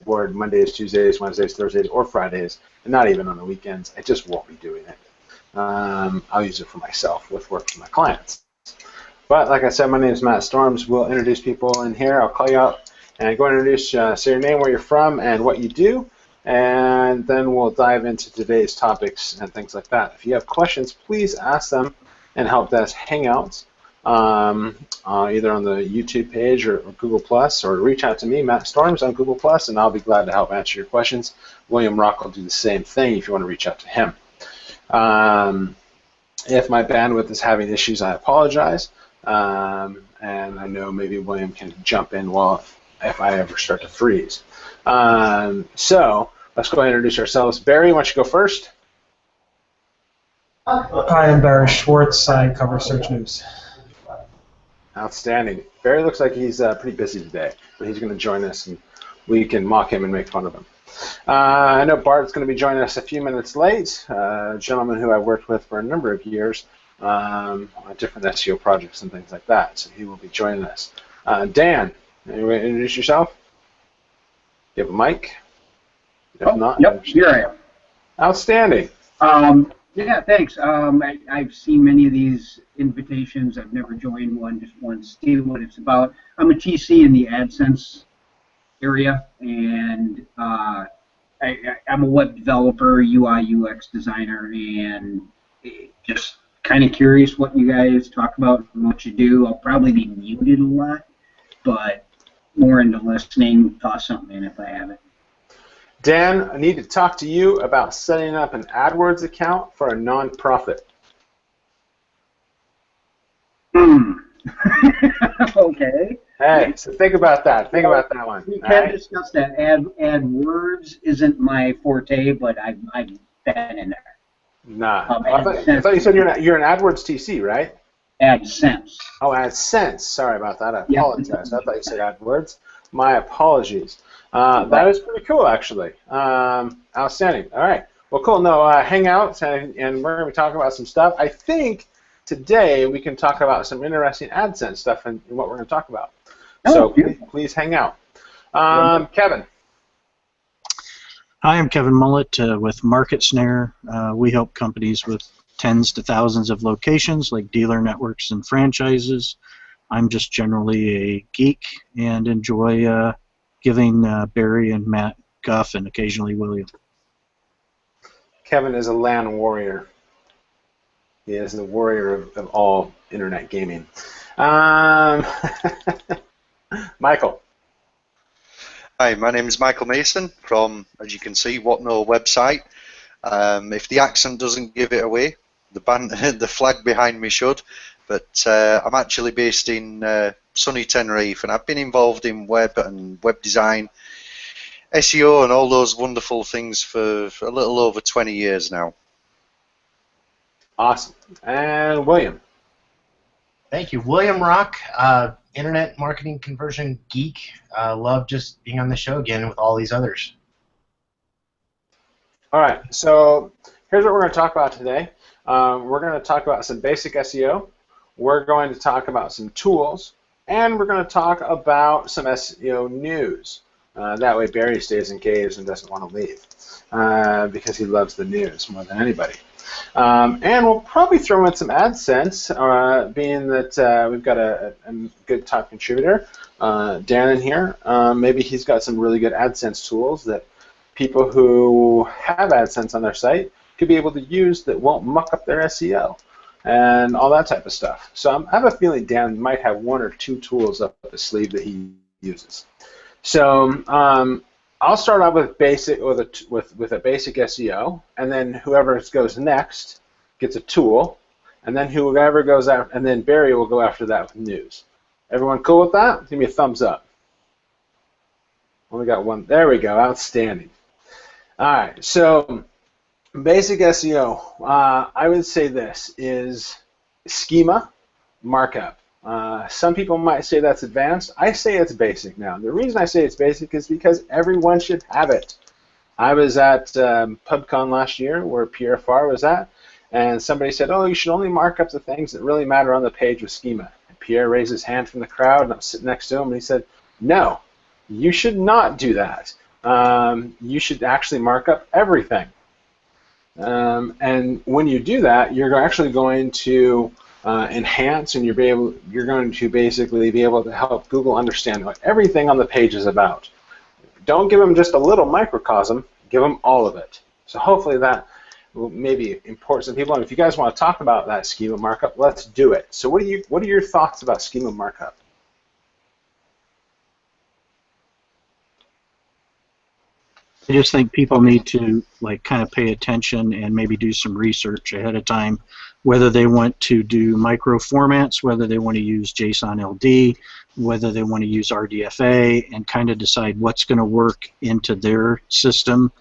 keyboard Mondays, Tuesdays, Wednesdays, Thursdays, or Fridays, and not even on the weekends. I just won't be doing it. I'll use it for myself with work for my clients. But like I said, my name is Matt Storms. We'll introduce people in here. I'll call you out and go and introduce, say your name, where you're from, and what you do, and then we'll dive into today's topics and things like that. If you have questions, please ask them in Helpdesk Hangouts, either on the YouTube page or Google+, or reach out to me, Matt Storms, on Google+, and I'll be glad to help answer your questions. William Rock will do the same thing if you want to reach out to him. If my bandwidth is having issues, I apologize. And I know maybe William can jump in if I ever start to freeze. So let's go ahead and introduce ourselves. Barry, why don't you go first? Hi, I'm Barry Schwartz. I cover Search News. Outstanding. Barry looks like he's pretty busy today, but he's going to join us, and we can mock him and make fun of him. I know Bart's going to be joining us a few minutes late, a gentleman who I've worked with for a number of years on different SEO projects and things like that, so he will be joining us. Dan, you want to introduce yourself? You have a mic? If not, yep, here I am. Outstanding. Yeah, thanks. I've seen many of these invitations. I've never joined one, just wanted to see what it's about. I'm a TC in the AdSense area, and I'm a web developer, UI, UX designer, and just kind of curious what you guys talk about and what you do. I'll probably be muted a lot, but more into listening, toss something in if I have it. Dan, I need to talk to you about setting up an AdWords account for a nonprofit. Okay. Hey, so think about that. Think about that one. We can discuss that. AdWords isn't my forte, but I've been in there. Nah. I thought you said you're an AdWords TC, right? AdSense. Oh, AdSense. Sorry about that. I apologize. I thought you said AdWords. My apologies. That is pretty cool, actually. Outstanding. All right. Well, cool. No, Hangouts, and we're going to be talking about some stuff. I think today we can talk about some interesting AdSense stuff and what we're going to talk about. So please hang out. Kevin. Hi, I'm Kevin Mullett with Market Snare. We help companies with tens to thousands of locations like dealer networks and franchises. I'm just generally a geek and enjoy giving Barry and Matt guff and occasionally William. Kevin is a LAN warrior. He is the warrior of all internet gaming. Michael. Hi, my name is Michael Mason from, as you can see, What No website. If the accent doesn't give it away, the flag behind me should. But I'm actually based in sunny Tenerife, and I've been involved in web and web design, SEO, and all those wonderful things for a little over 20 years now. Awesome. And William. Thank you. William Rock, internet marketing conversion geek. Love just being on the show again with all these others. All right. So here's what we're going to talk about today. We're going to talk about some basic SEO. We're going to talk about some tools. And we're going to talk about some SEO news. That way Barry stays engaged and doesn't want to leave because he loves the news more than anybody. And we'll probably throw in some AdSense, being that we've got a good top contributor, Dan, in here. Maybe he's got some really good AdSense tools that people who have AdSense on their site could be able to use that won't muck up their SEO and all that type of stuff. So I have a feeling Dan might have one or two tools up his sleeve that he uses. So I'll start off with basic with a basic SEO, and then whoever goes next gets a tool, and then whoever goes after, and then Barry will go after that with news. Everyone cool with that? Give me a thumbs up. Only got one. There we go. Outstanding. All right. So basic SEO. I would say this is schema markup. Some people might say that's advanced. I say it's basic now. The reason I say it's basic is because everyone should have it. I was at PubCon last year where Pierre Farr was at, and somebody said, oh, you should only mark up the things that really matter on the page with schema. And Pierre raised his hand from the crowd, and I was sitting next to him, and he said, no, you should not do that. you should actually mark up everything. And when you do that, you're actually going to enhance, and you're going to basically be able to help Google understand what everything on the page is about. Don't give them just a little microcosm, give them all of it. So hopefully that will maybe import some people. And if you guys want to talk about that schema markup, let's do it. So what are your thoughts about schema markup? I just think people need to kind of pay attention and maybe do some research ahead of time, whether they want to do micro formats, whether they want to use JSON LD, whether they want to use RDFA, and kind of decide what's going to work into their system.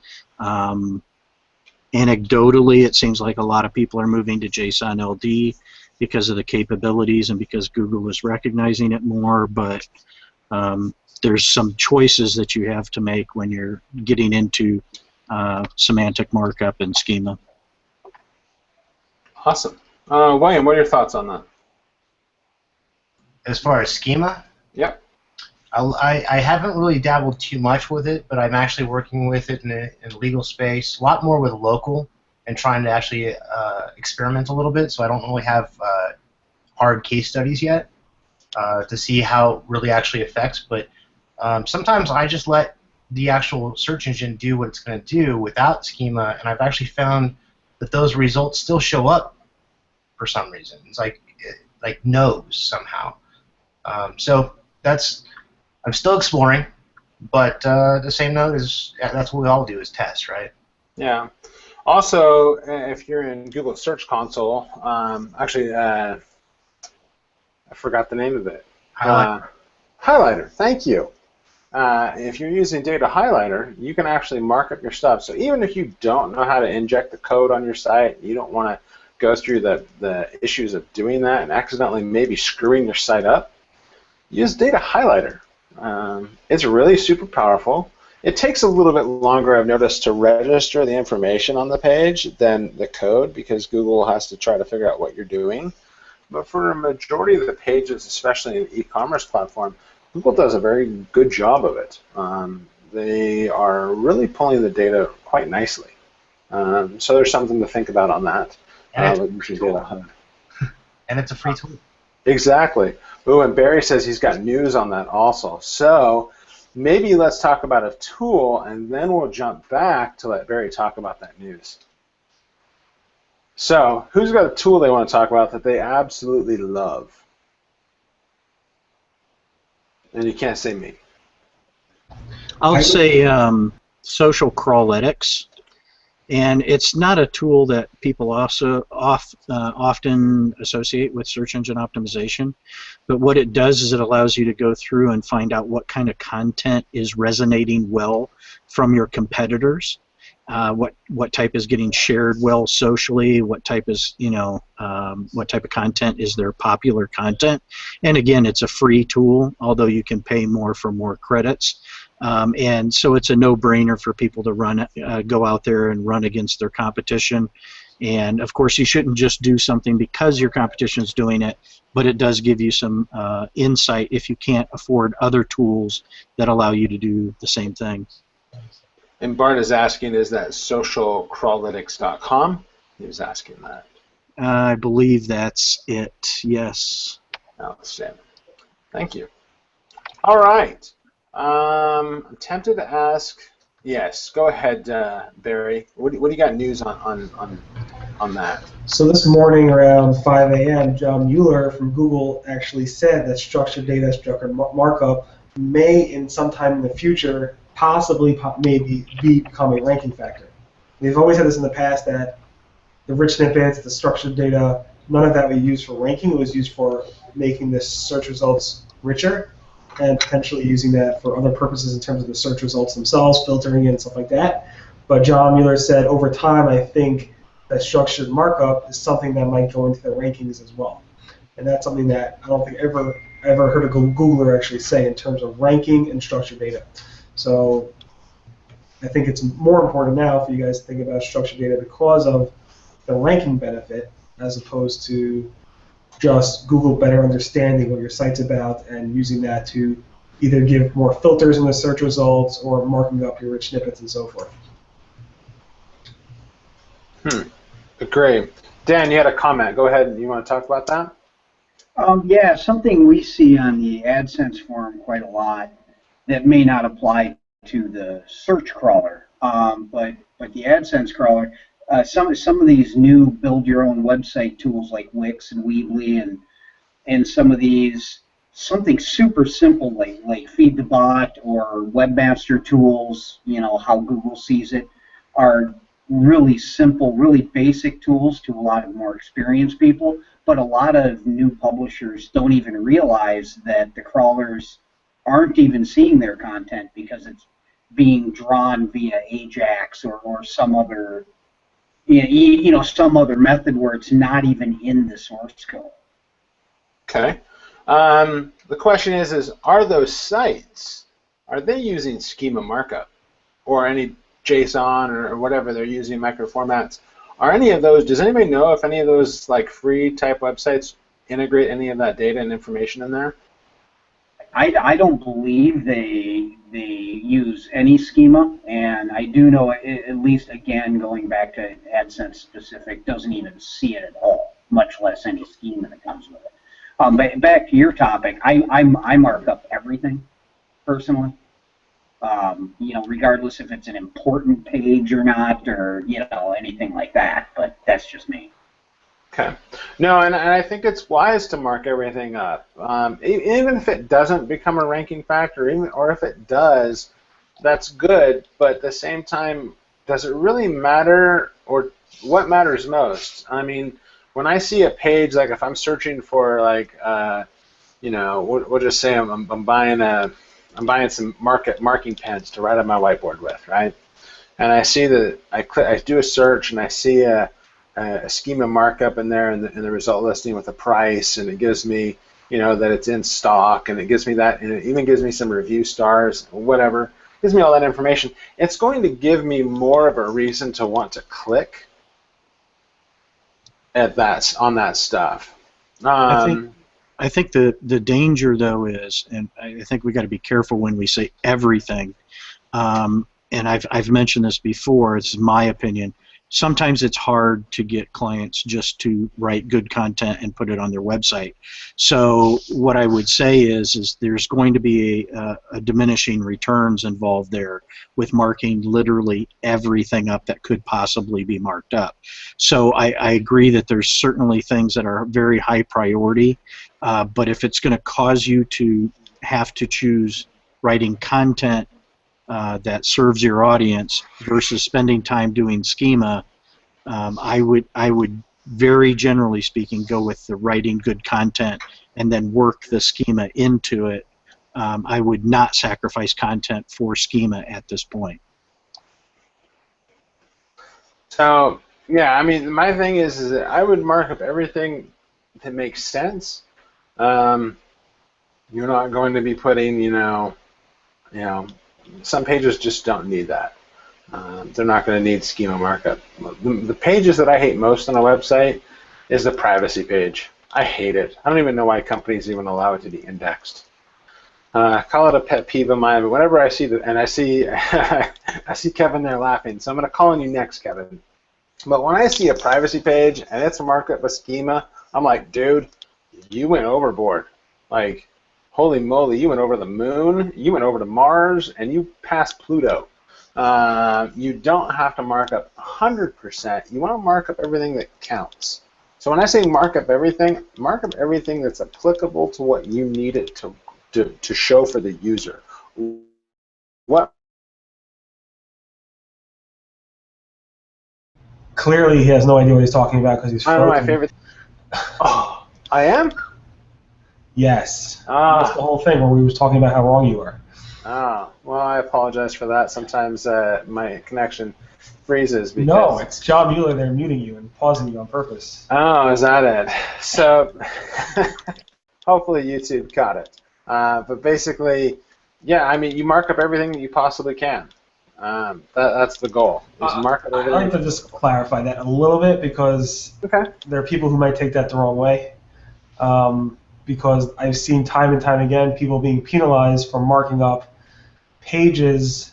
Anecdotally, it seems like a lot of people are moving to JSON LD because of the capabilities and because Google is recognizing it more, but there's some choices that you have to make when you're getting into semantic markup and schema. Awesome. William, what are your thoughts on that? As far as schema? Yep. I haven't really dabbled too much with it, but I'm actually working with it in the legal space, a lot more with local and trying to actually experiment a little bit, so I don't really have hard case studies yet to see how it really actually affects, but sometimes I just let the actual search engine do what it's going to do without schema, and I've actually found that those results still show up for some reason. It's like knows somehow. So I'm still exploring, but the same note is that's what we all do is test, right? Yeah. Also, if you're in Google Search Console, actually, I forgot the name of it. Highlighter. Thank you. If you're using Data Highlighter, you can actually mark up your stuff. So even if you don't know how to inject the code on your site, you don't want to go through the issues of doing that and accidentally maybe screwing your site up, use Data Highlighter. It's really super powerful. It takes a little bit longer, I've noticed, to register the information on the page than the code because Google has to try to figure out what you're doing. But for a majority of the pages, especially in the e-commerce platform, Google does a very good job of it. They are really pulling the data quite nicely. So there's something to think about on that. And it's a free tool. Exactly. Ooh, and Barry says he's got news on that also. So maybe let's talk about a tool, and then we'll jump back to let Barry talk about that news. So who's got a tool they want to talk about that they absolutely love? And you can't say me. I'll say social crawletics. And it's not a tool that people also often associate with search engine optimization, but what it does is it allows you to go through and find out what kind of content is resonating well from your competitors, what type is getting shared well socially, what type is what type of content is their popular content. And again, it's a free tool, although you can pay more for more credits. And so it's a no-brainer for people to go out there and run against their competition. And of course, you shouldn't just do something because your competition is doing it, but it does give you some insight if you can't afford other tools that allow you to do the same thing. And Bart is asking, is that socialcrawletics.com? He was asking that. I believe that's it, yes. Outstanding. Thank you. All right. I'm tempted to ask. Yes, go ahead, Barry. What do you got news on that? So this morning around 5 a.m., John Mueller from Google actually said that structured data, structured markup may, in sometime in the future, possibly maybe become a ranking factor. We've always had this in the past that the rich snippets, the structured data, none of that we used for ranking. It was used for making the search results richer, and potentially using that for other purposes in terms of the search results themselves, filtering it and stuff like that. But John Mueller said over time, I think that structured markup is something that might go into the rankings as well. And that's something that I don't think ever heard a Googler actually say in terms of ranking and structured data. So I think it's more important now for you guys to think about structured data because of the ranking benefit as opposed to just Google better understanding what your site's about and using that to either give more filters in the search results or marking up your rich snippets and so forth. Great. Dan, you had a comment. Go ahead. You want to talk about that? Yeah, something we see on the AdSense forum quite a lot that may not apply to the search crawler, but the AdSense crawler, some of these new build your own website tools like Wix and Weebly and some of these, something super simple like Feed the Bot or Webmaster tools, you know, how Google sees it, are really simple, really basic tools to a lot of more experienced people, but a lot of new publishers don't even realize that the crawlers aren't even seeing their content because it's being drawn via Ajax or some other, you know, some other method where it's not even in the source code. Okay. The question is are those sites, are they using schema markup or any JSON or whatever they're using, micro formats? Are any of those, does anybody know if any of those like free type websites integrate any of that data and information in there? I don't believe they use any schema, and I do know at least, again, going back to AdSense specific, doesn't even see it at all, much less any schema that comes with it. But back to your topic, I mark up everything personally. You know, regardless if it's an important page or not, or you know, anything like that. But that's just me. Okay. No, and I think it's wise to mark everything up, even if it doesn't become a ranking factor, or if it does, that's good. But at the same time, does it really matter, or what matters most? I mean, when I see a page, like if I'm searching for like, you know, we'll just say I'm buying some marking pens to write on my whiteboard with, right? And I see that I do a search and I see a schema markup in there in the result listing with a price, and it gives me, you know, that it's in stock, and it gives me that, and it even gives me some review stars, whatever. It gives me all that information. It's going to give me more of a reason to want to click at that on that stuff. I think the danger though is, and I think we got to be careful when we say everything. And I've mentioned this before. This is my opinion. Sometimes it's hard to get clients just to write good content and put it on their website. So what I would say is there's going to be a diminishing returns involved there with marking literally everything up that could possibly be marked up. So I agree that there's certainly things that are very high priority, but if it's going to cause you to have to choose writing content that serves your audience versus spending time doing schema, I would very generally speaking go with the writing good content and then work the schema into it. I would not sacrifice content for schema at this point. So yeah, I mean, my thing is that I would mark up everything that makes sense. You're not going to be putting, you know, some pages just don't need that. They're not going to need schema markup. The pages that I hate most on a website is the privacy page. I hate it. I don't even know why companies even allow it to be indexed. Call it a pet peeve of mine, but whenever I see that, and I see I see Kevin there laughing, so I'm going to call on you next, Kevin. But when I see a privacy page and it's marked up with schema, I'm like, dude, you went overboard. Like, holy moly, you went over the moon, you went over to Mars, and you passed Pluto. You don't have to mark up 100%. You want to mark up everything that counts. So when I say mark up everything that's applicable to what you need it to show for the user. What? Clearly, he has no idea what he's talking about because he's frozen. I don't know my favorite. Oh, I am? Yes. That's the whole thing where we was talking about how wrong you are. Oh, well, I apologize for that. Sometimes my connection freezes. Because... No, it's John Mueller there muting you and pausing you on purpose. Oh, is that it? So hopefully YouTube caught it. But basically, yeah, I mean, you mark up everything that you possibly can. That's the goal. Mark up everything. I'd like to just clarify that a little bit because there are people who might take that the wrong way. because I've seen time and time again people being penalized for marking up pages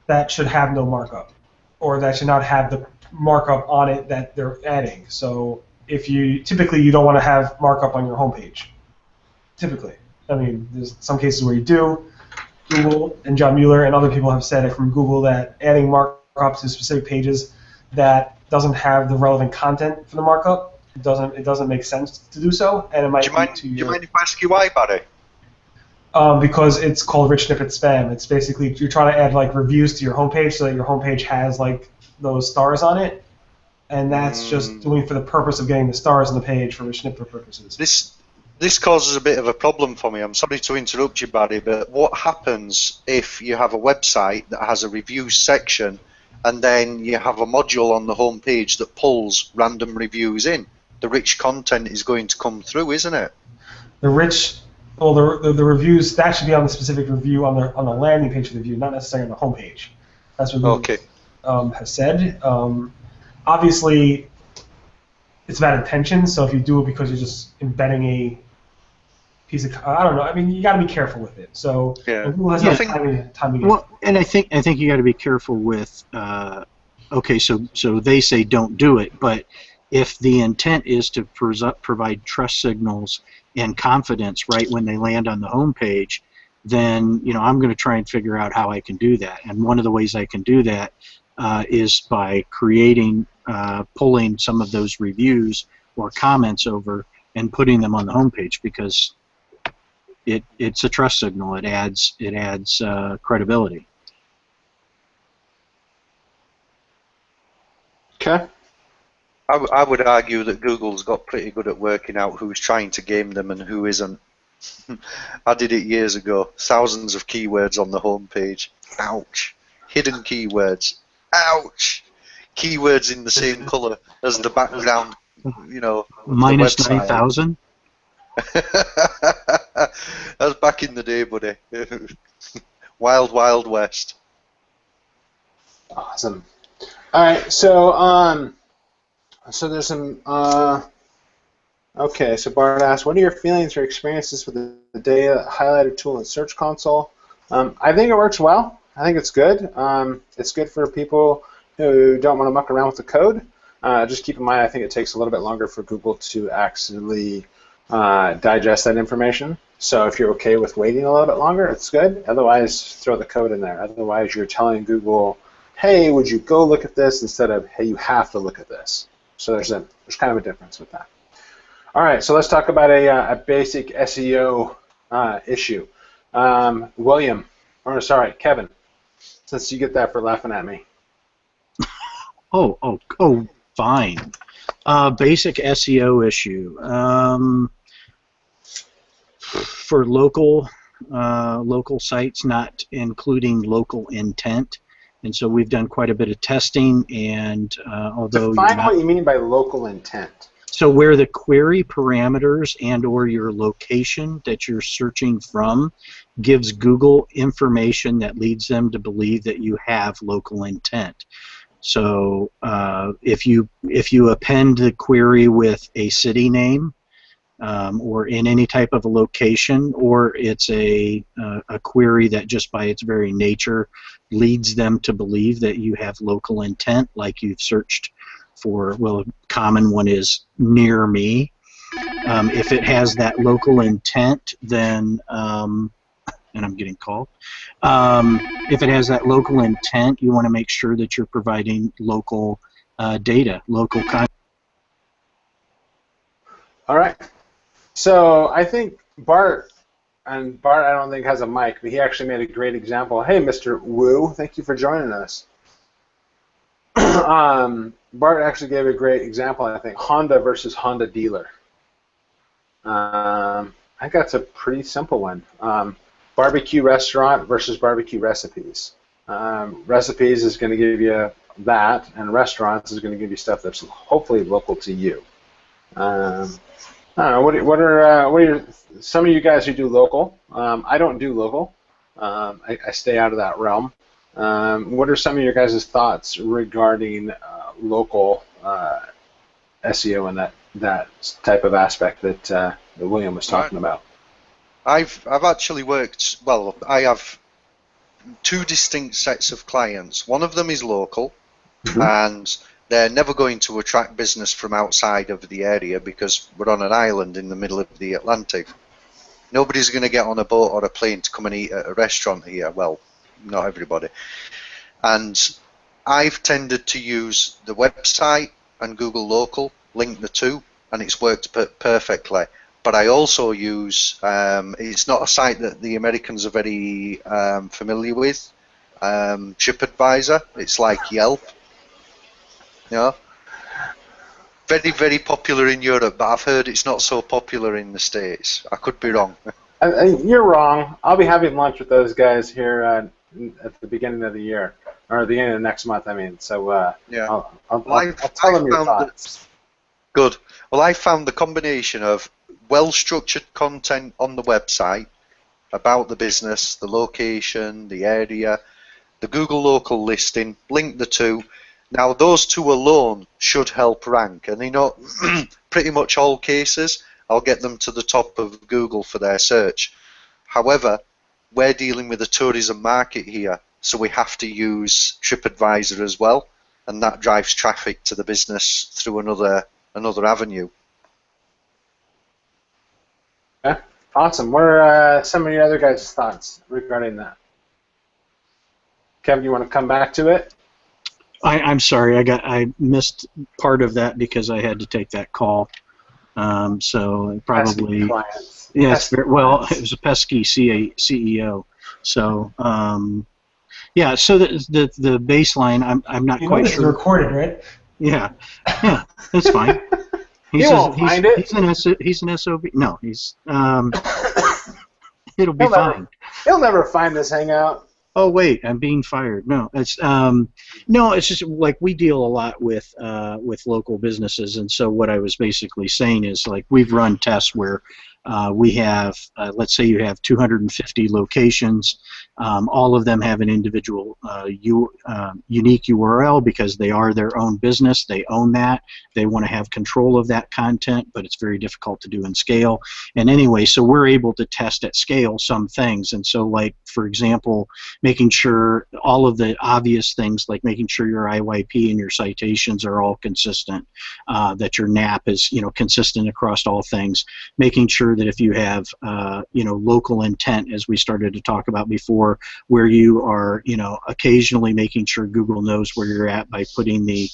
that should have no markup, or that should not have the markup on it that they're adding. So if you typically you don't want to have markup on your homepage. Typically, I mean, there's some cases where you do. Google and John Mueller and other people have said it from Google that adding markup to specific pages that doesn't have the relevant content for the markup it doesn't make sense to do so, and it might lead to do you mind if I ask you why, Barry? Because it's called rich snippet spam. It's basically you're trying to add like reviews to your homepage so that your homepage has like those stars on it, and that's just doing for the purpose of getting the stars on the page for rich snippet purposes. This causes a bit of a problem for me. I'm sorry to interrupt you, Barry, but what happens if you have a website that has a reviews section and then you have a module on the home page that pulls random reviews in? The rich content is going to come through, isn't it? The reviews that should be on the specific review on the landing page of the review, not necessarily on the home page. That's what Google has said. Obviously, it's bad intention. So if you do it because you're just embedding a piece of, I don't know. I mean, you got to be careful with it. So Google has time. Well, and I think you got to be careful with. Okay, so they say don't do it, but if the intent is to provide trust signals and confidence right when they land on the home page, then I'm going to try and figure out how I can do that. And one of the ways I can do that is by pulling some of those reviews or comments over and putting them on the home page, because it's a trust signal. It adds credibility. Okay. I would argue that Google's got pretty good at working out who's trying to game them and who isn't. I did it years ago. Thousands of keywords on the home page. Ouch. Hidden keywords. Ouch. Keywords in the same color as the background, Minus 9,000? That was back in the day, buddy. Wild, wild west. Awesome. All right, so there's some. Okay, so Bart asked, "What are your feelings or experiences with the data highlighter tool in Search Console?" I think it works well. I think it's good. It's good for people who don't want to muck around with the code. Just keep in mind, I think it takes a little bit longer for Google to actually digest that information. So if you're okay with waiting a little bit longer, it's good. Otherwise, throw the code in there. Otherwise, you're telling Google, hey, would you go look at this, instead of, hey, you have to look at this. So there's kind of a difference with that. All right, so let's talk about a basic SEO issue. Kevin, since you get that for laughing at me. Oh, fine. Basic SEO issue. For local sites, not including local intent. And so we've done quite a bit of testing, and although define what you mean by local intent. So where the query parameters and or your location that you're searching from gives Google information that leads them to believe that you have local intent. So if you append the query with a city name or in any type of a location, or it's a query that just by its very nature leads them to believe that you have local intent, like you've searched for, well, a common one is near me. If it has that local intent, then, and I'm getting called, if it has that local intent, you want to make sure that you're providing local data, local content. All right. So I think Bart I don't think has a mic, but he actually made a great example. Hey, Mr. Wu, thank you for joining us. Bart actually gave a great example, I think, Honda versus Honda dealer. I think that's a pretty simple one. Barbecue restaurant versus barbecue recipes. Recipes is going to give you that, and restaurants is going to give you stuff that's hopefully local to you. I don't know. What are some of you guys who do local? I don't do local. I stay out of that realm. What are some of your guys' thoughts regarding local SEO that type of aspect that William was talking about. I've actually worked, well, I have two distinct sets of clients. One of them is local, and they're never going to attract business from outside of the area because we're on an island in the middle of the Atlantic. Nobody's going to get on a boat or a plane to come and eat at a restaurant here. Well, not everybody. And I've tended to use the website and Google Local, link the two, and it's worked perfectly. But I also use, it's not a site that the Americans are very familiar with, TripAdvisor. It's like Yelp. You know? Very, very popular in Europe, but I've heard it's not so popular in the States. I could be wrong. You're wrong. I'll be having lunch with those guys here at the beginning of the year, or the end of next month, I mean. So yeah. I'll tell them your thoughts. Good. Well, I found the combination of well-structured content on the website about the business, the location, the area, the Google Local listing, link the two. Now, those two alone should help rank, and in pretty much all cases, I'll get them to the top of Google for their search. However, we're dealing with a tourism market here, so we have to use TripAdvisor as well, and that drives traffic to the business through another avenue. Okay, awesome. What are some of your other guys' thoughts regarding that? Kevin, you want to come back to it? I'm sorry, I missed part of that because I had to take that call. So probably, yes, well, it was a pesky CEO. So yeah, so the baseline, I'm not quite sure. This is recorded, right? Yeah, that's fine. He won't find it. He's an SOB. No, he's it'll be fine. He'll never find this Hangout. Oh wait, I'm being fired. No, it's just like we deal a lot with local businesses, and so what I was basically saying is like we've run tests where we have, let's say you have 250 locations. All of them have an individual unique URL because they are their own business. They own that. They want to have control of that content, but it's very difficult to do in scale. And anyway, so we're able to test at scale some things. And so, like, for example, making sure all of the obvious things, like making sure your IYP and your citations are all consistent, that your NAP is, consistent across all things, making sure that if you have, local intent, as we started to talk about before, where you are, occasionally making sure Google knows where you're at by putting the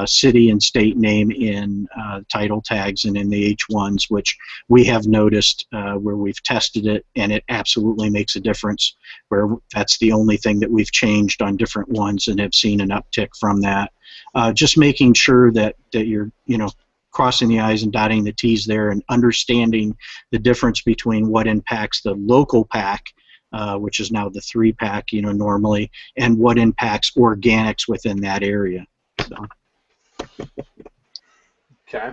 city and state name in title tags and in the H1s, which we have noticed where we've tested it, and it absolutely makes a difference, where that's the only thing that we've changed on different ones and have seen an uptick from that. Just making sure that you're, crossing the I's and dotting the T's there, and understanding the difference between what impacts the local pack, which is now the 3-pack, normally, and what impacts organics within that area. So. Okay.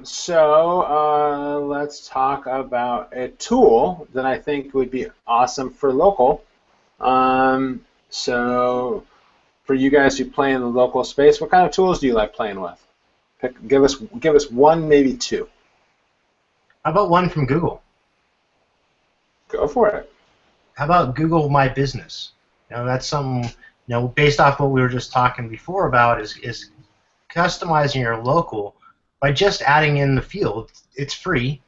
So let's talk about a tool that I think would be awesome for local. So for you guys who play in the local space, what kind of tools do you like playing with? Give us one, maybe two. How about one from Google? Go for it. How about Google My Business? That's something, based off what we were just talking before about is customizing your local by just adding in the field. It's free.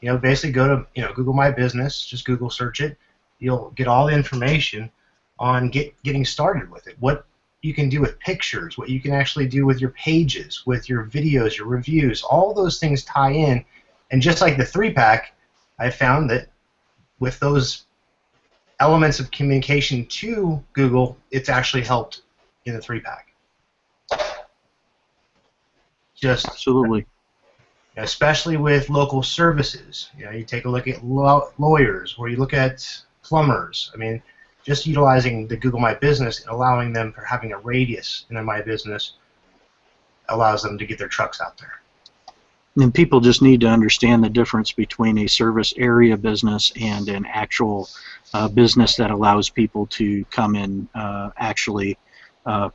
Basically go to Google My Business, just Google search it. You'll get all the information on getting started with it. What you can do with pictures, what you can actually do with your pages, with your videos, your reviews, all those things tie in. And just like the 3-pack, I found that with those elements of communication to Google, it's actually helped in the 3-pack. Just absolutely, especially with local services. You take a look at lawyers, or you look at plumbers. I mean, just utilizing the Google My Business and allowing them for having a radius in their My Business allows them to get their trucks out there. And people just need to understand the difference between a service area business and an actual business that allows people to come and actually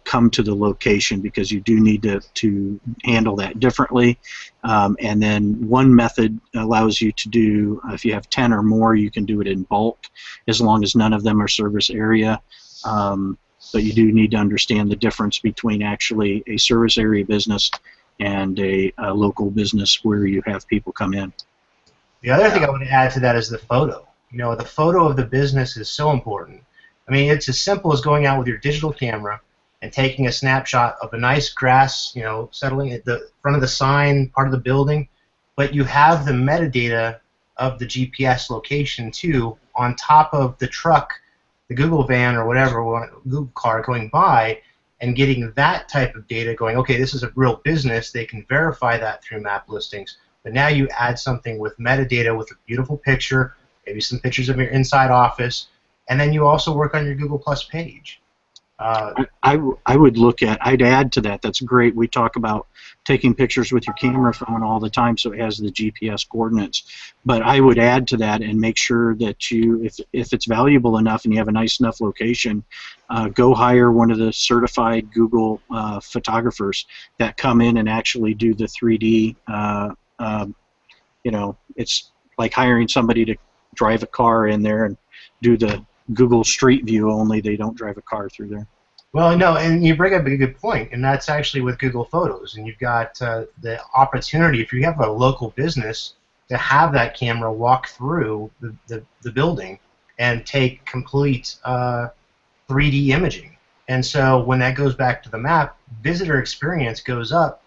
come to the location, because you do need to handle that differently. And then one method allows you to do, if you have 10 or more, you can do it in bulk, as long as none of them are service area. But you do need to understand the difference between actually a service area business and a local business where you have people come in. The other thing I want to add to that is the photo. You know, the photo of the business is so important. I mean, it's as simple as going out with your digital camera and taking a snapshot of a nice grass, you know, settling at the front of the sign, part of the building, but you have the metadata of the GPS location too on top of the truck, the Google van or whatever, Google car going by, and getting that type of data going, okay, this is a real business. They can verify that through map listings. But now you add something with metadata with a beautiful picture, maybe some pictures of your inside office, and then you also work on your Google Plus page. I would look at, I'd add to that. That's great. We talk about taking pictures with your camera phone all the time so it has the GPS coordinates. But I would add to that and make sure that you, if it's valuable enough and you have a nice enough location, go hire one of the certified Google photographers that come in and actually do the 3D. You know, it's like hiring somebody to drive a car in there and do the Google Street View, only they don't drive a car through there. Well, no, and you bring up a good point, and that's actually with Google Photos. And you've got the opportunity, if you have a local business, to have that camera walk through the building and take complete 3D imaging. And so when that goes back to the map, visitor experience goes up.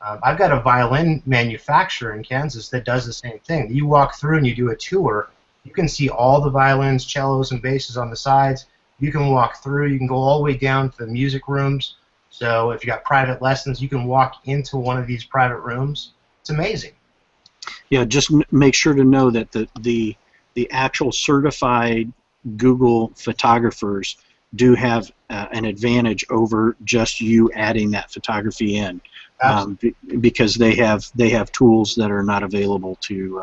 I've got a violin manufacturer in Kansas that does the same thing. You walk through and you do a tour. You can see all the violins, cellos, and basses on the sides. You can walk through. You can go all the way down to the music rooms. So if you got private lessons, you can walk into one of these private rooms. It's amazing. Yeah, just make sure to know that the actual certified Google photographers do have an advantage over just you adding that photography in, because they have tools that are not available to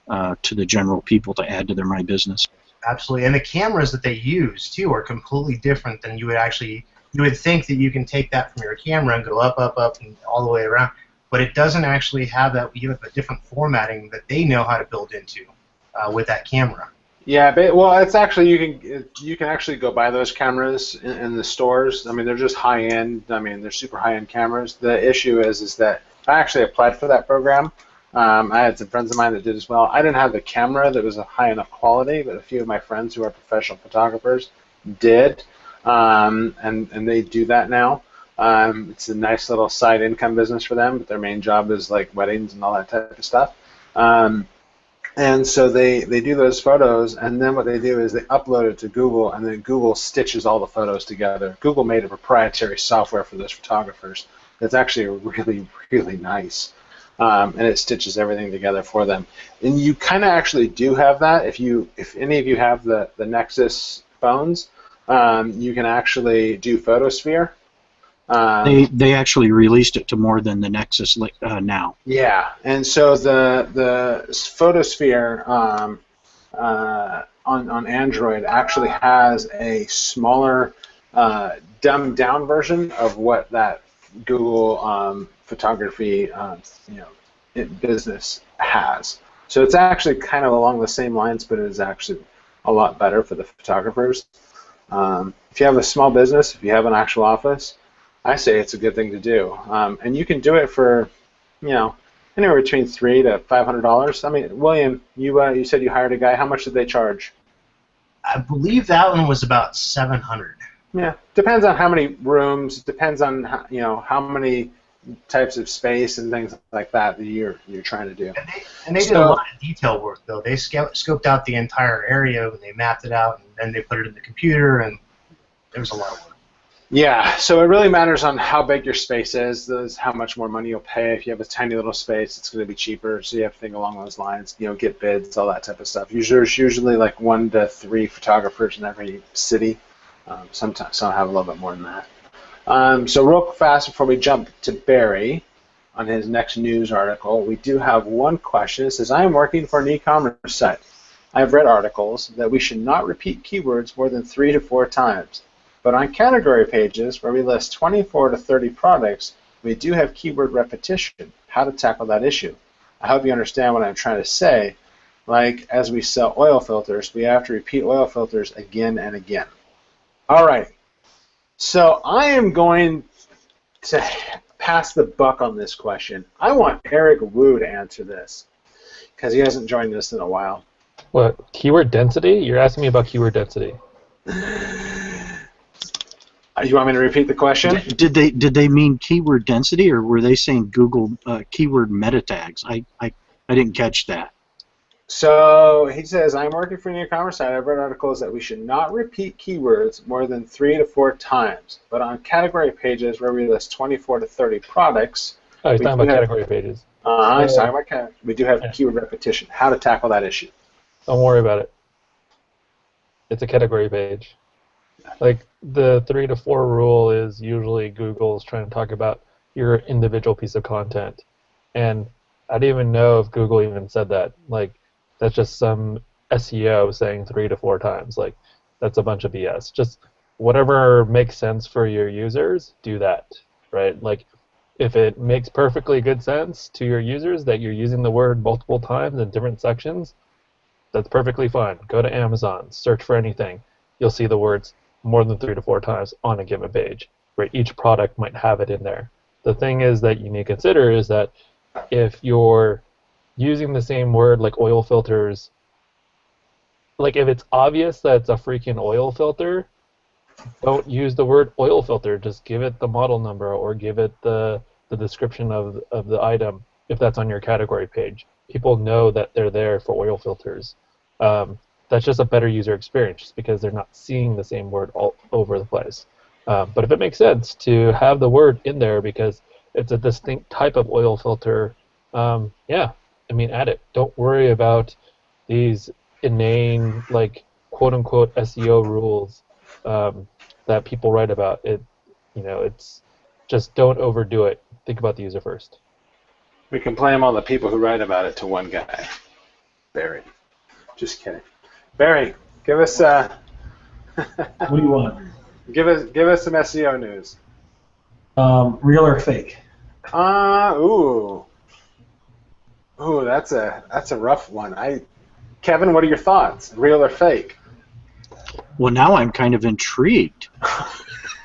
the general people to add to their My Business. Absolutely, and the cameras that they use too are completely different than you would think that you can take that from your camera and go up, up, up, and all the way around. But it doesn't actually have that. You have a different formatting that they know how to build into with that camera. Yeah, but, well, it's actually you can actually go buy those cameras in the stores. I mean, they're just high end. I mean, they're super high end cameras. The issue is that I actually applied for that program. I had some friends of mine that did as well. I didn't have the camera that was a high enough quality, but a few of my friends who are professional photographers did, and they do that now. It's a nice little side income business for them, but their main job is like weddings and all that type of stuff. And so they do those photos, and then what they do is they upload it to Google, and then Google stitches all the photos together. Google made a proprietary software for those photographers that's actually really, really nice. And it stitches everything together for them. And you kind of actually do have that. If any of you have the Nexus phones, you can actually do Photosphere. They actually released it to more than the Nexus now. Yeah, and so the Photosphere on Android actually has a smaller, dumbed down version of what that Google photography business has. So it's actually kind of along the same lines, but it is actually a lot better for the photographers. If you have a small business, if you have an actual office, I say it's a good thing to do, and you can do it for, anywhere between $300 to $500. I mean, William, you said you hired a guy. How much did they charge? I believe that one was about $700. Yeah, depends on how many rooms. Depends on how many types of space and things like that you're trying to do. And they did a lot of detail work though. They scoped out the entire area and they mapped it out, and then they put it in the computer, and there was a lot of work. Yeah, so it really matters on how big your space is. That's how much more money you'll pay. If you have a tiny little space, it's going to be cheaper. So you have to think along those lines. Get bids, all that type of stuff. There's usually like 1 to 3 photographers in every city. Sometimes some have a little bit more than that. So real fast before we jump to Barry on his next news article, we do have one question. It says, I am working for an e-commerce site. I have read articles that we should not repeat keywords more than 3 to 4 times. But on category pages, where we list 24 to 30 products, we do have keyword repetition. How to tackle that issue? I hope you understand what I'm trying to say. Like, as we sell oil filters, we have to repeat oil filters again and again. All right. So I am going to pass the buck on this question. I want Eric Wu to answer this because he hasn't joined us in a while. What, keyword density? You're asking me about keyword density. You want me to repeat the question? Did they mean keyword density, or were they saying Google keyword meta tags? I didn't catch that. So he says, I'm working for an e-commerce site. I've read articles that we should not repeat keywords more than 3 to 4 times. But on category pages where we list 24 to 30 products, Oh, he's talking about category pages. He's talking about we do have keyword repetition. How to tackle that issue? Don't worry about it. It's a category page. Like, the 3 to 4 rule is usually Google's trying to talk about your individual piece of content. And I don't even know if Google even said that. Like, that's just some SEO saying 3 to 4 times. Like, that's a bunch of BS. Just whatever makes sense for your users, do that, right? Like, if it makes perfectly good sense to your users that you're using the word multiple times in different sections, that's perfectly fine. Go to Amazon, search for anything. You'll see the words more than 3 to 4 times on a given page, where each product might have it in there. The thing is that you need to consider is that if you're using the same word like oil filters, like if it's obvious that it's a freaking oil filter, don't use the word oil filter. Just give it the model number or give it the description of the item if that's on your category page. People know that they're there for oil filters. That's just a better user experience just because they're not seeing the same word all over the place. But if it makes sense to have the word in there because it's a distinct type of oil filter, yeah, I mean, add it. Don't worry about these inane, like, quote-unquote SEO rules that people write about. It's just don't overdo it. Think about the user first. We can blame all the people who write about it to one guy, Barry. Just kidding. Barry, give us What do you want? give us some SEO news. Real or fake? Ooh, that's a rough one. Kevin, what are your thoughts? Real or fake? Well, now I'm kind of intrigued.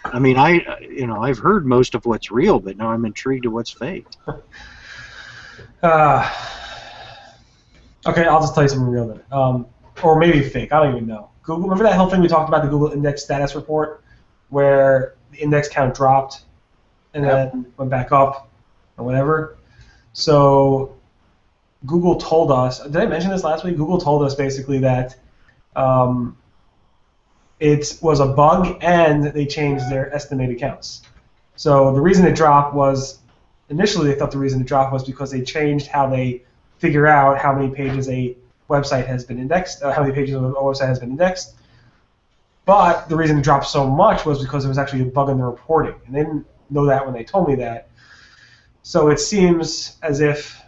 I mean, I've heard most of what's real, but now I'm intrigued to what's fake. Okay, I'll just tell you something real then. Or maybe fake. I don't even know. Google. Remember that whole thing we talked about, the Google Index Status Report, where the index count dropped and then went back up or whatever? So Google told us. Did I mention this last week? Google told us basically that it was a bug and they changed their estimated counts. So the reason it dropped was, initially they thought the reason it dropped was because they changed how they figure out how many pages a website has been indexed, how many pages a website has been indexed. But the reason it dropped so much was because there was actually a bug in the reporting. And they didn't know that when they told me that. So it seems as if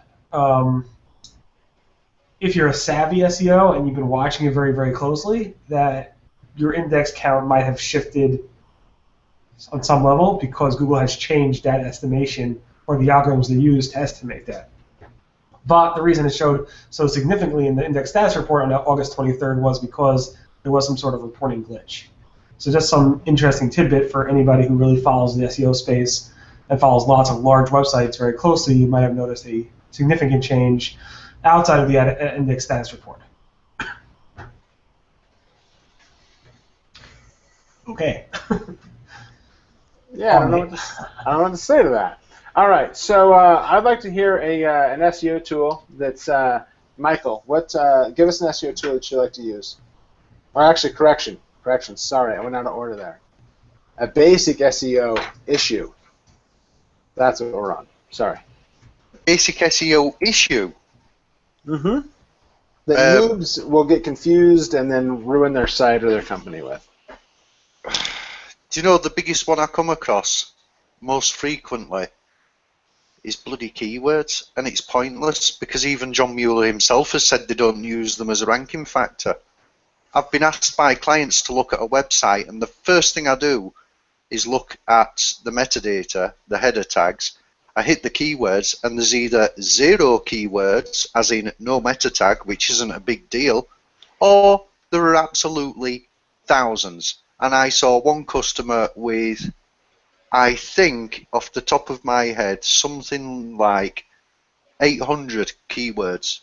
you're a savvy SEO and you've been watching it very, very closely, that your index count might have shifted on some level because Google has changed that estimation or the algorithms they use to estimate that. But the reason it showed so significantly in the index status report on August 23rd was because there was some sort of reporting glitch. So just some interesting tidbit for anybody who really follows the SEO space and follows lots of large websites very closely. You might have noticed a significant change outside of the index status report. Okay. Yeah, I don't know what to say to that. All right, so I'd like to hear an SEO tool that's Michael. Give us an SEO tool that you like to use. Or actually, correction. Sorry, I went out of order there. A basic SEO issue. That's what we're on. Sorry. Basic SEO issue. Mm-hmm. That noobs will get confused and then ruin their site or their company with. Do you know the biggest one I come across most frequently is bloody keywords, and it's pointless because even John Mueller himself has said they don't use them as a ranking factor. I've been asked by clients to look at a website, and the first thing I do is look at the metadata, the header tags. I hit the keywords, and there's either 0 keywords, as in no meta tag, which isn't a big deal, or there are absolutely thousands. And I saw one customer with, I think, off the top of my head, something like 800 keywords.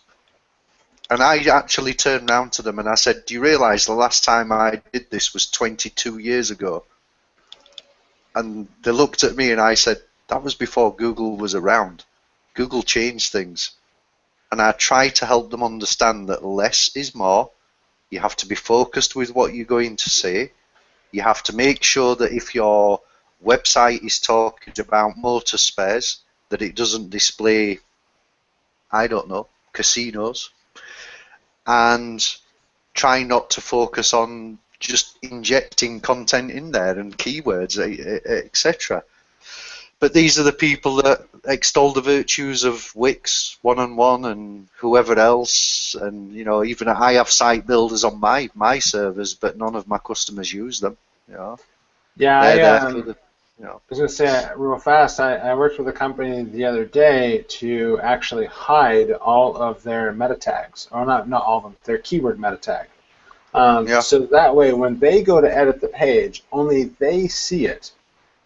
And I actually turned around to them and I said, do you realise the last time I did this was 22 years ago? And they looked at me and I said, that was before Google was around. Google changed things. And I try to help them understand that less is more. You have to be focused with what you're going to say. You have to make sure that if your website is talking about motor spares, that it doesn't display, I don't know, casinos. And try not to focus on just injecting content in there and keywords, etc. But these are the people that extol the virtues of Wix, one-on-one, and whoever else. And you know, even I have site builders on my servers, but none of my customers use them. You know, Yeah, they're there I for the, you know. was going to say real fast, I worked with a company the other day to actually hide all of their meta tags, or not all of them, their keyword meta tag. Yeah. So that way, when they go to edit the page, only they see it.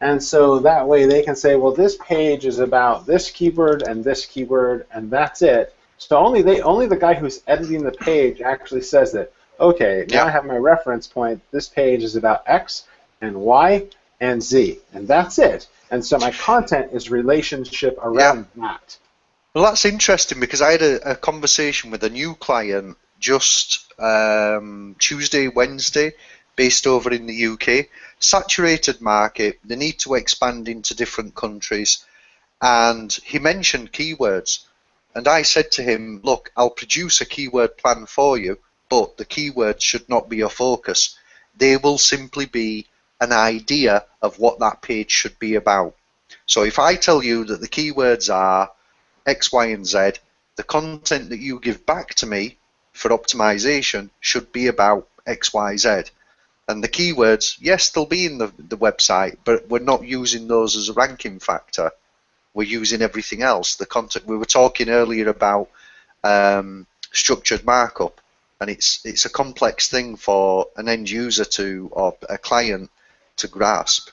And so that way they can say, well, this page is about this keyword, and that's it. So only the guy who's editing the page actually says that, okay, now I have my reference point, this page is about X and Y and Z, and that's it. And so my content is relationship around that. Well, that's interesting because I had a conversation with a new client just Tuesday, Wednesday, based over in the UK. Saturated market, they need to expand into different countries. And he mentioned keywords. And I said to him, look, I'll produce a keyword plan for you, but the keywords should not be your focus. They will simply be an idea of what that page should be about. So if I tell you that the keywords are X, Y, and Z, the content that you give back to me for optimization should be about X, Y, Z. And the keywords, yes, they'll be in the website, but we're not using those as a ranking factor. We're using everything else. The content we were talking earlier about structured markup, and it's a complex thing for an end user or a client to grasp.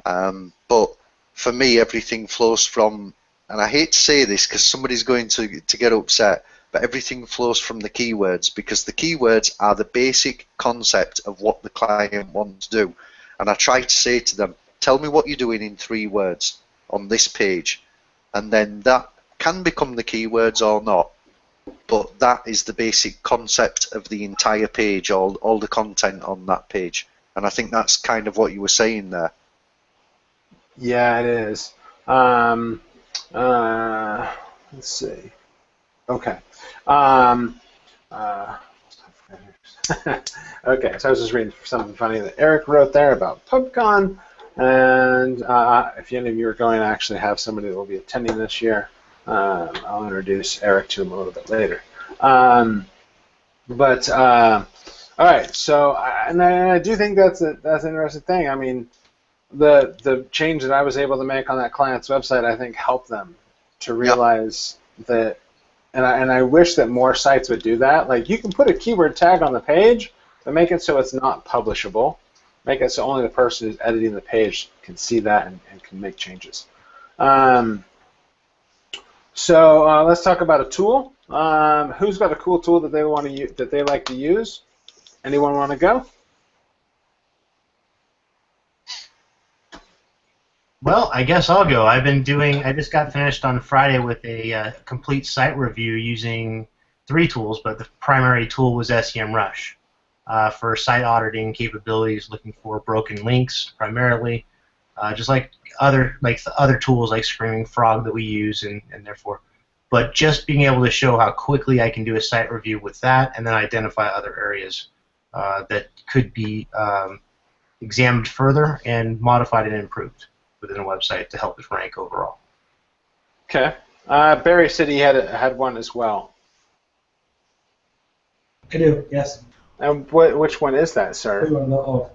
But for me, everything flows from, and I hate to say this because somebody's going to get upset, but everything flows from the keywords, because the keywords are the basic concept of what the client wants to do. And I try to say to them, tell me what you're doing in 3 words on this page, and then that can become the keywords or not, but that is the basic concept of the entire page, all the content on that page. And I think that's kind of what you were saying there. Yeah, it is. Let's see. Okay. Okay, so I was just reading something funny that Eric wrote there about PubCon, and if any of you are going to actually have somebody that will be attending this year, I'll introduce Eric to him a little bit later. All right, so and I do think that's an interesting thing. I mean, the change that I was able to make on that client's website, I think, helped them to realize that. And I wish that more sites would do that. Like, you can put a keyword tag on the page, but make it so it's not publishable. Make it so only the person who's editing the page can see that and can make changes. So let's talk about a tool. Who's got a cool tool that they want to use, that they like to use? Anyone want to go? Well, I guess I'll go. I just got finished on Friday with a complete site review using 3 tools, but the primary tool was SEMrush for site auditing capabilities, looking for broken links primarily, just like the other tools like Screaming Frog that we use, and therefore, but just being able to show how quickly I can do a site review with that, and then identify other areas that could be examined further and modified and improved within a website to help it rank overall. Okay. Barry said he had one as well. I do, yes. And which one is that, sir? Oh,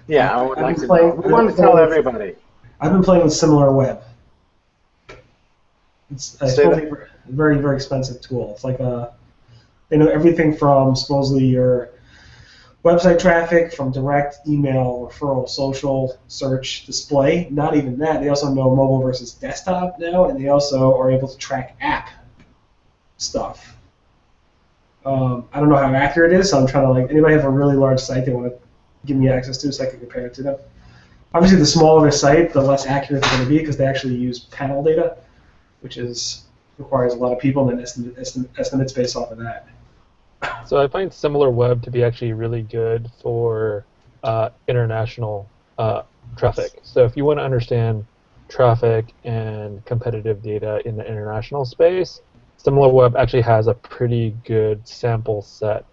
Yeah, I would I've like been to know. playing. We want to tell everybody. I've been playing with SimilarWeb. It's Say supposedly a very, very expensive tool. It's like they know everything from supposedly your website traffic, from direct email, referral, social, search, display. Not even that. They also know mobile versus desktop now, and they also are able to track app stuff. I don't know how accurate it is, so I'm trying to anybody have a really large site they want to give me access to so I can compare it to them. Obviously, the smaller the site, the less accurate they're going to be because they actually use panel data, which requires a lot of people and then estimates based off of that. So I find SimilarWeb to be actually really good for international traffic. So if you want to understand traffic and competitive data in the international space, SimilarWeb actually has a pretty good sample set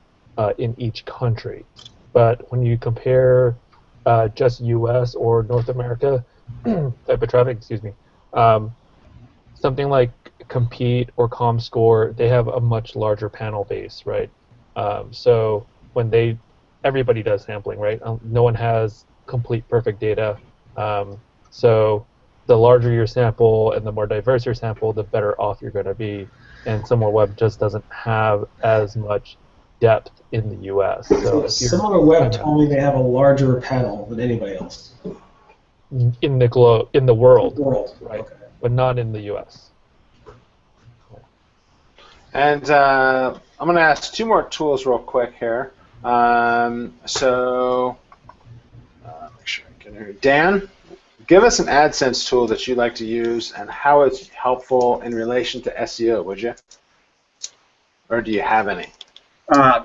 in each country. But when you compare just US or North America type of traffic, excuse me, something like Compete or ComScore, they have a much larger panel base, right? So when everybody does sampling, right? No one has complete perfect data. So the larger your sample and the more diverse your sample, the better off you're going to be. And SimilarWeb just doesn't have as much depth in the U.S. So if you're SimilarWeb told me they have a larger panel than anybody else. in the world, right? Okay. But not in the U.S. And I'm going to ask two more tools real quick here. Make sure I can hear you. Dan, give us an AdSense tool that you like to use and how it's helpful in relation to SEO, would you? Or do you have any?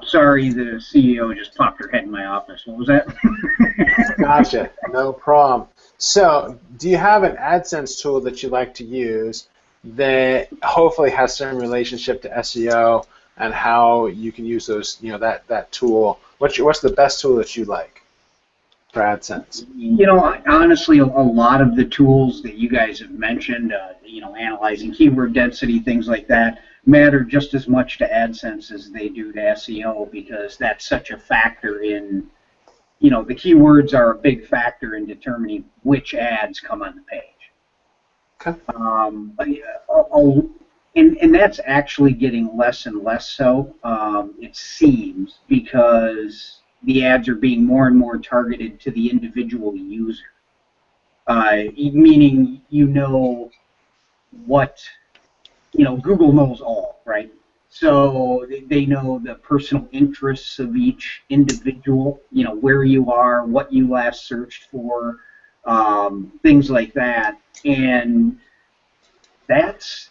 Sorry, the CEO just popped her head in my office. What was that? Gotcha. No problem. So, do you have an AdSense tool that you like to use that hopefully has some relationship to SEO and how you can use those, that tool? What's the best tool that you like for AdSense? Honestly, a lot of the tools that you guys have mentioned, analyzing keyword density, things like that, matter just as much to AdSense as they do to SEO because that's such a factor in, the keywords are a big factor in determining which ads come on the page. Okay. And that's actually getting less and less so, it seems, because the ads are being more and more targeted to the individual user. Meaning, Google knows all, right? So they know the personal interests of each individual, where you are, what you last searched for, things like that. And that's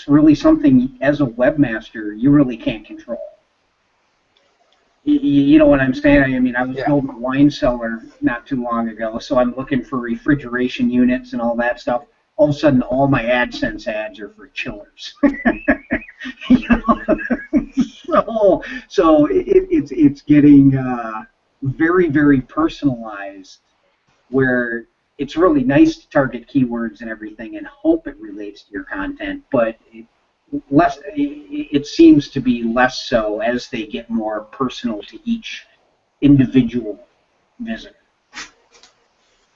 really something as a webmaster you really can't control. You know what I'm saying? I mean, I was building a wine cellar not too long ago, so I'm looking for refrigeration units and all that stuff. All of a sudden, all my AdSense ads are for chillers. So it's getting very, very personalized, where it's really nice to target keywords and everything and hope it relates to your content, but it seems to be less so as they get more personal to each individual visitor,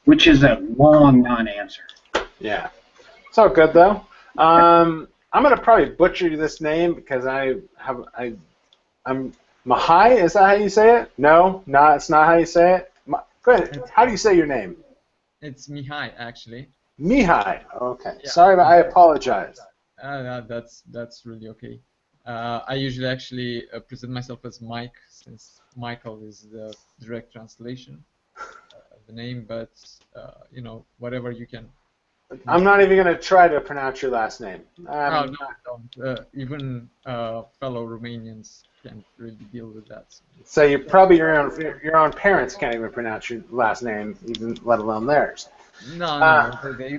which is a long non-answer. Yeah, it's all good though. I'm gonna probably butcher this name because I'm Mihai. Is that how you say it? No, it's not how you say it. Go ahead. How do you say your name? It's Mihai, actually. Mihai. Okay. Yeah. Sorry, but I apologize. That's really okay. I usually actually present myself as Mike, since Michael is the direct translation of the name. But whatever you can. I'm not even gonna try to pronounce your last name. No, don't. Even fellow Romanians can't really deal with that. So you probably your own parents can't even pronounce your last name, even let alone theirs. No,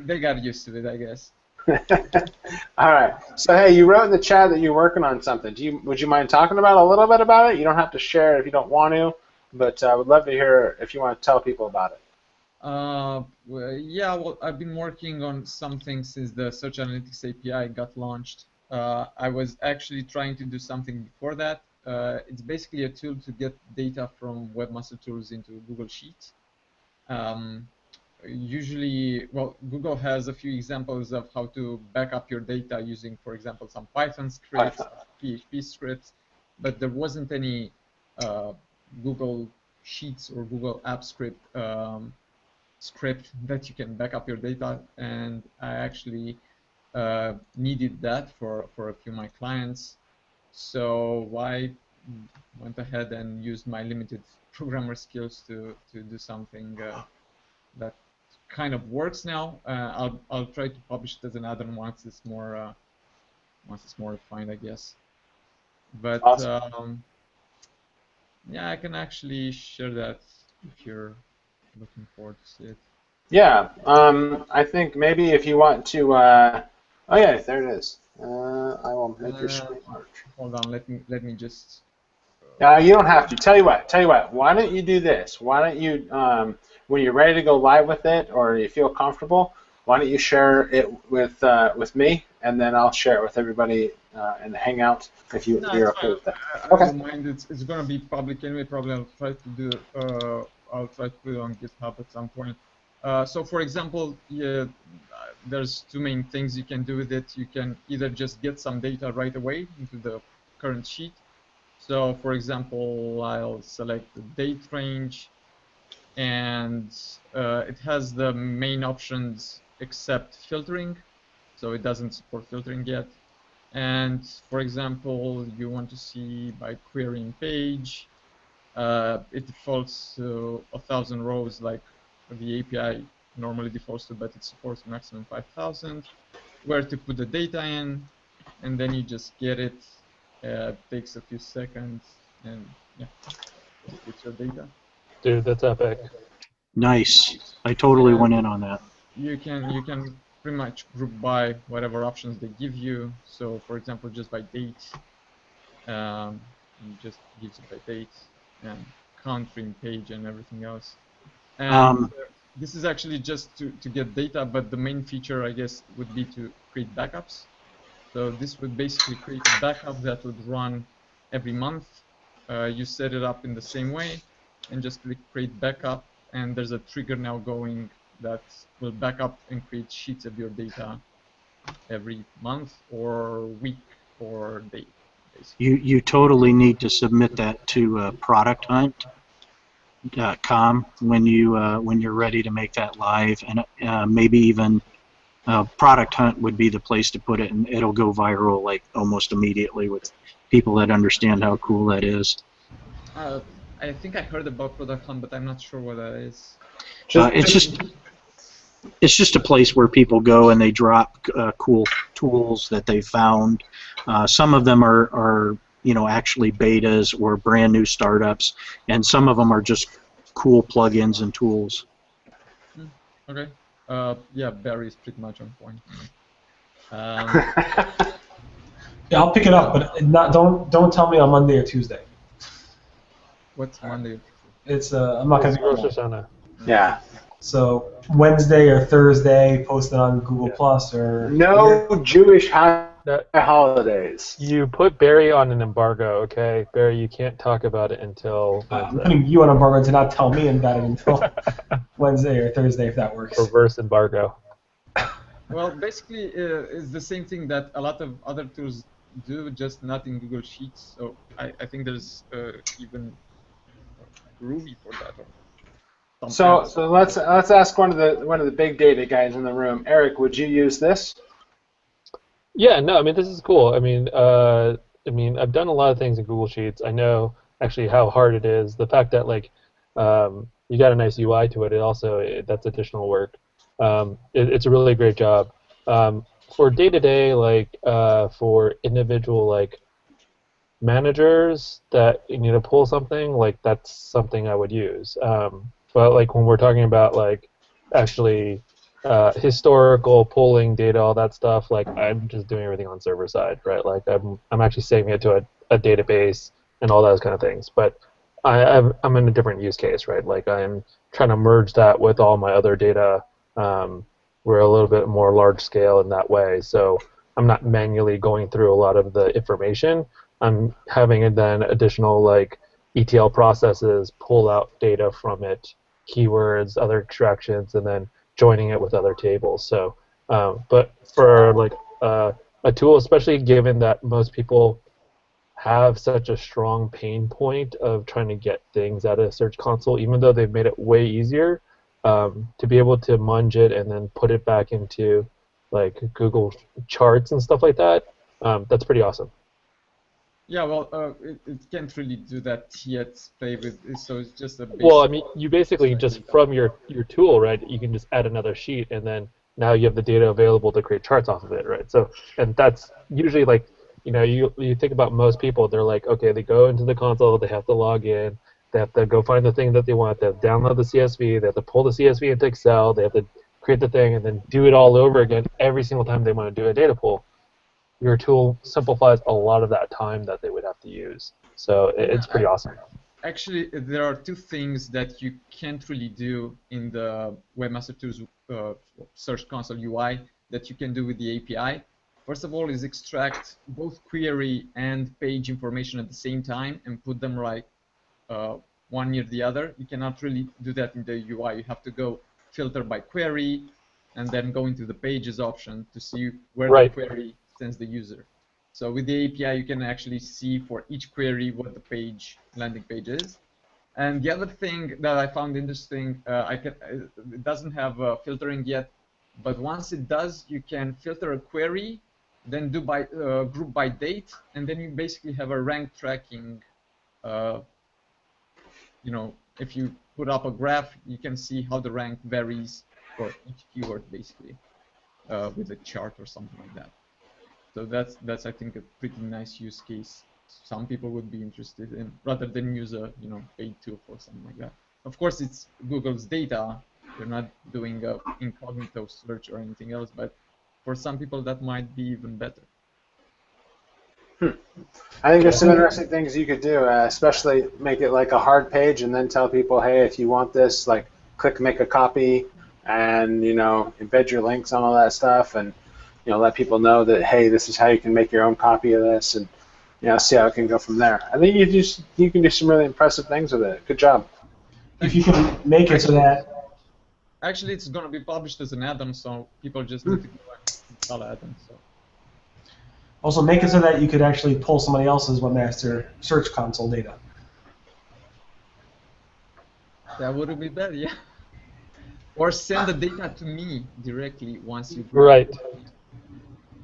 they got used to it, I guess. All right. So hey, you wrote in the chat that you're working on something. Would you mind talking about a little bit about it? You don't have to share it if you don't want to, but I would love to hear if you want to tell people about it. Well, I've been working on something since the Search Analytics API got launched. I was actually trying to do something before that, it's basically a tool to get data from Webmaster Tools into Google Sheets. Usually, well, Google has a few examples of how to back up your data using, for example, some Python scripts, PHP scripts, but there wasn't any Google Sheets or Google App script that you can back up your data, and I actually needed that for a few of my clients. So I went ahead and used my limited programmer skills to do something that kind of works now. I'll try to publish it as an add-on once it's more refined, I guess. But Awesome. yeah, I can actually share that if you're looking forward to see it. Yeah, I think maybe if you want to, oh yeah, there it is. I will make your screen large. Hold on, let me just. You don't have to. Tell you what. Why don't you do this? Why don't you, when you're ready to go live with it, or you feel comfortable, why don't you share it with me, and then I'll share it with everybody in the Hangout if you're okay with that. I don't mind. It's going to be public anyway. Probably I'll try to put it on GitHub at some point. So for example, there's two main things you can do with it. You can either just get some data right away into the current sheet. So for example, I'll select the date range, and it has the main options except filtering, so it doesn't support filtering yet. And for example, you want to see by querying page, it defaults to 1,000 rows like the API normally defaults to, but it supports maximum 5,000. Where to put the data in, and then you just get it. Takes a few seconds, and yeah, just get your data. Dude, that's epic. Nice. I totally went in on that. You can pretty much group by whatever options they give you. So for example, just by date, it just gives it by date, and country, page, and everything else. And this is actually just to get data, but the main feature, I guess, would be to create backups. So this would basically create a backup that would run every month. You set it up in the same way, and just click create backup, and there's a trigger now going that will back up and create sheets of your data every month or week or day. Basically. You totally need to submit that to producthunt.com when you're ready to make that live, and maybe even Product Hunt would be the place to put it, and it'll go viral like almost immediately with people that understand how cool that is. I think I heard about Product Hunt, but I'm not sure what that is. It's just a place where people go and they drop cool tools that they found. Some of them are actually betas or brand new startups, and some of them are just cool plugins and tools. Okay. Yeah, Barry is pretty much on point. Yeah, I'll pick it up, but don't tell me on Monday or Tuesday. What's Monday? It's I'm not gonna be Rosh Hashanah. Yeah. So Wednesday or Thursday, post it on Google Plus or no Jewish holidays. You put Barry on an embargo, okay? Barry, you can't talk about it until I'm putting you on embargo to not tell me about it until Wednesday or Thursday, if that works. Reverse embargo. Well, basically, it's the same thing that a lot of other tools do, just not in Google Sheets. So I think there's even Groovy for that. So let's ask one of the big data guys in the room. Eric, would you use this? Yeah, no, I mean this is cool. I mean I've done a lot of things in Google Sheets. I know actually how hard it is. The fact that like you got a nice UI to it, that's additional work. It's a really great job. For day-to-day, like for individual like managers that you need to pull something, like that's something I would use. But like when we're talking about like actually historical pulling data, all that stuff, like I'm just doing everything on server side, right? Like I'm actually saving it to a database and all those kind of things. But I'm in a different use case, right? Like I'm trying to merge that with all my other data. We're a little bit more large scale in that way, so I'm not manually going through a lot of the information. I'm having it then additional like ETL processes pull out data from it, keywords, other extractions, and then joining it with other tables. So, but for like a tool, especially given that most people have such a strong pain point of trying to get things out of Search Console, even though they've made it way easier, to be able to munge it and then put it back into like Google Charts and stuff like that, that's pretty awesome. Yeah, well, it can't really do that yet. Play with it, so it's just a basic. Well, I mean, you basically just from your tool, right? You can just add another sheet, and then now you have the data available to create charts off of it, right? So, and that's usually like, you think about most people, they're like, okay, they go into the console, they have to log in, they have to go find the thing that they want, they have to download the CSV, they have to pull the CSV into Excel, they have to create the thing, and then do it all over again every single time they want to do a data pull. Your tool simplifies a lot of that time that they would have to use. So it's pretty awesome. Actually, there are two things that you can't really do in the Webmaster Tools Search Console UI that you can do with the API. First of all is extract both query and page information at the same time and put them right one near the other. You cannot really do that in the UI. You have to go filter by query and then go into the pages option to see where the query sends the user. So with the API, you can actually see for each query what the landing page is. And the other thing that I found interesting, it doesn't have filtering yet, but once it does, you can filter a query, then do by group by date, and then you basically have a rank tracking. If you put up a graph, you can see how the rank varies for each keyword, basically, with a chart or something like that. So that's I think a pretty nice use case. Some people would be interested in, rather than use a paid tool for something like that. Of course, it's Google's data. They're not doing a incognito search or anything else, but for some people that might be even better. I think there's some interesting things you could do, especially make it like a hard page and then tell people, hey, if you want this, like click make a copy and embed your links on all that stuff and let people know that, hey, this is how you can make your own copy of this and see how it can go from there. I think you can do some really impressive things with it. Good job. If you can make it so that... Actually, it's going to be published as an add-on, so people just need to go and install add-on. So. Also, make it so that you could actually pull somebody else's Webmaster Search Console data. That would be better, yeah. Or send the data to me directly once you. Right.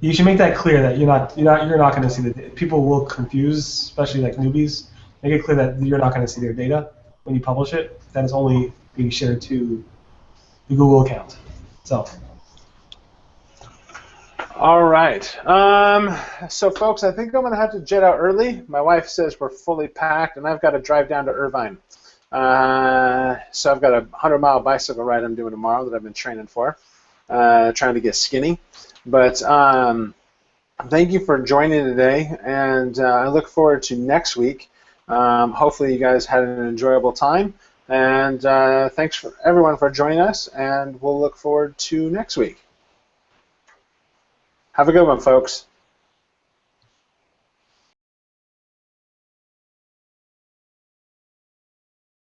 You should make that clear that you're not going to see the data. People will confuse, especially like newbies. Make it clear that you're not going to see their data when you publish it. That is only being shared to the Google account itself. All right. So, folks, I think I'm going to have to jet out early. My wife says we're fully packed, and I've got to drive down to Irvine. So I've got a 100-mile bicycle ride I'm doing tomorrow that I've been training for, trying to get skinny. But thank you for joining today, and I look forward to next week. Hopefully you guys had an enjoyable time, and thanks for everyone for joining us, and we'll look forward to next week. Have a good one, folks.